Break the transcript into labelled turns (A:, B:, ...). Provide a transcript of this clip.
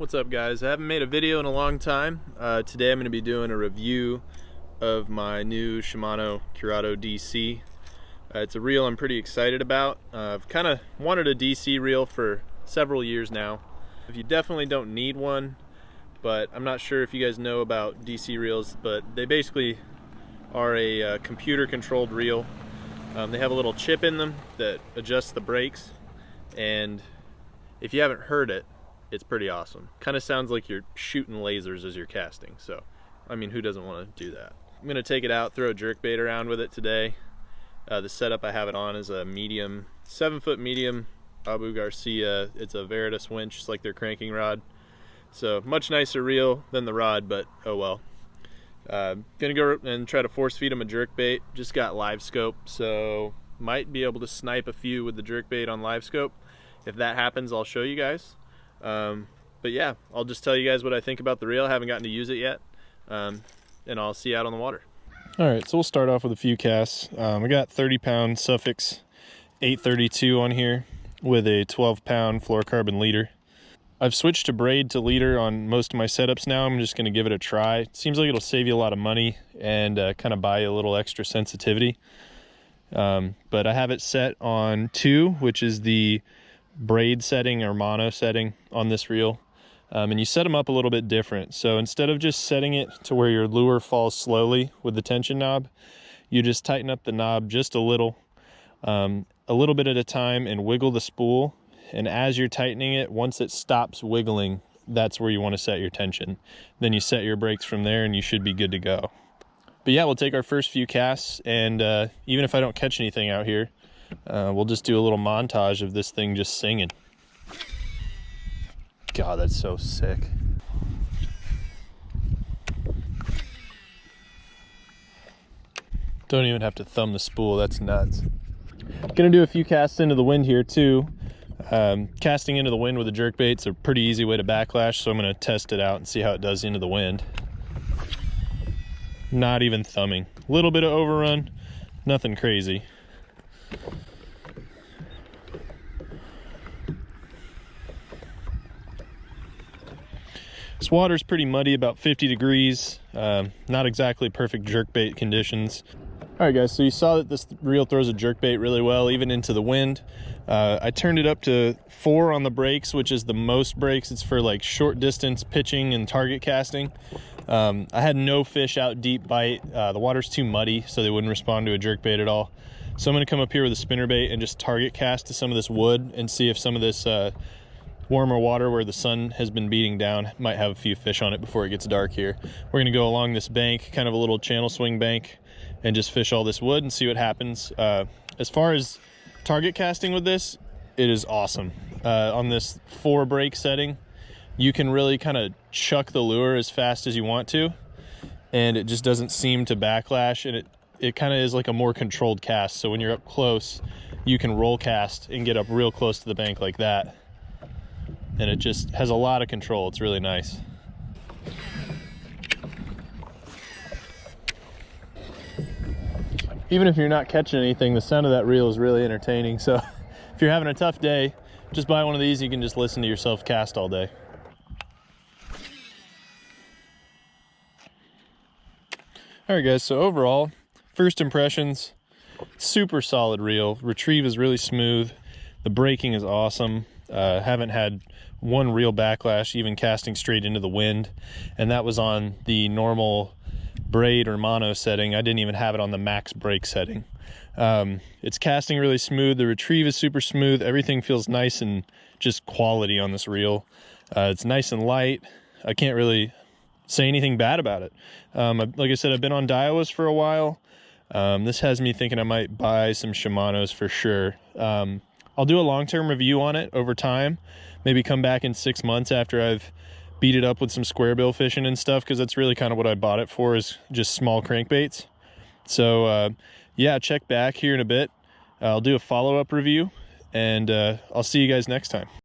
A: What's up, guys? I haven't made a video in a long time. Today I'm going to be doing a review of my new Shimano Curado DC. It's a reel I'm pretty excited about. I've kind of wanted a DC reel for several years now. You definitely don't need one, but I'm not sure if you guys know about DC reels, but they basically are a computer controlled reel. They have a little chip in them that adjusts the brakes, and if you haven't heard it, it's pretty awesome. Kind of sounds like you're shooting lasers as you're casting. So, I mean, who doesn't want to do that? I'm gonna take it out, throw a jerkbait around with it today. The setup I have it on is a medium, 7-foot medium Abu Garcia. It's a Veritas winch, just like their cranking rod. So much nicer reel than the rod, but oh well. Gonna go and try to force feed them a jerkbait. Just got live scope, so might be able to snipe a few with the jerkbait on live scope. If that happens, I'll show you guys. But yeah, I'll just tell you guys what I think about the reel. I haven't gotten to use it yet, and I'll see you out on the water. All right, so we'll start off with a few casts. I got 30-pound Suffix 832 on here with a 12-pound fluorocarbon leader. I've switched to braid to leader on most of my setups now. I'm just going to give it a try. It seems like it'll save you a lot of money and kind of buy you a little extra sensitivity. But I have it set on 2, which is the braid setting or mono setting on this reel. And you set them up a little bit different. So instead of just setting it to where your lure falls slowly with the tension knob, you just tighten up the knob just a little bit at a time and wiggle the spool. And as you're tightening it, once it stops wiggling, that's where you want to set your tension. Then you set your brakes from there and you should be good to go. But yeah, we'll take our first few casts, and even if I don't catch anything out here, we'll just do a little montage of this thing just singing. God, that's so sick. Don't even have to thumb the spool, that's nuts. Gonna do a few casts into the wind here too. Casting into the wind with a jerkbait's a pretty easy way to backlash, so I'm gonna test it out and see how it does into the wind. Not even thumbing. A little bit of overrun, nothing crazy. This water's pretty muddy, about 50 degrees. Not exactly perfect jerkbait conditions. All right, guys, so you saw that this reel throws a jerkbait really well, even into the wind. I turned it up to 4 on the brakes, which is the most brakes. It's for like short distance pitching and target casting. I had no fish out deep bite. The water's too muddy, so they wouldn't respond to a jerkbait at all. So I'm gonna come up here with a spinnerbait and just target cast to some of this wood and see if some of this warmer water where the sun has been beating down might have a few fish on it before it gets dark here. We're gonna go along this bank, kind of a little channel swing bank, and just fish all this wood and see what happens. As far as target casting with this, it is awesome. On this 4 brake setting, you can really kind of chuck the lure as fast as you want to, and it just doesn't seem to backlash, and it kind of is like a more controlled cast. So when you're up close, you can roll cast and get up real close to the bank like that, and it just has a lot of control. It's really nice. Even if you're not catching anything, the sound of that reel is really entertaining. So if you're having a tough day, just buy one of these. You can just listen to yourself cast all day. All right, guys, so overall, first impressions, super solid reel. Retrieve is really smooth. The braking is awesome. Haven't had one real backlash, even casting straight into the wind. And that was on the normal braid or mono setting. I didn't even have it on the max brake setting. It's casting really smooth. The retrieve is super smooth. Everything feels nice and just quality on this reel. It's nice and light. I can't really say anything bad about it. Like I said, I've been on Daiwas for a while. This has me thinking I might buy some Shimanos for sure. I'll do a long-term review on it over time. Maybe come back in 6 months after I've beat it up with some square bill fishing and stuff, because that's really kind of what I bought it for, is just small crankbaits. So yeah, check back here in a bit. I'll do a follow-up review, and I'll see you guys next time.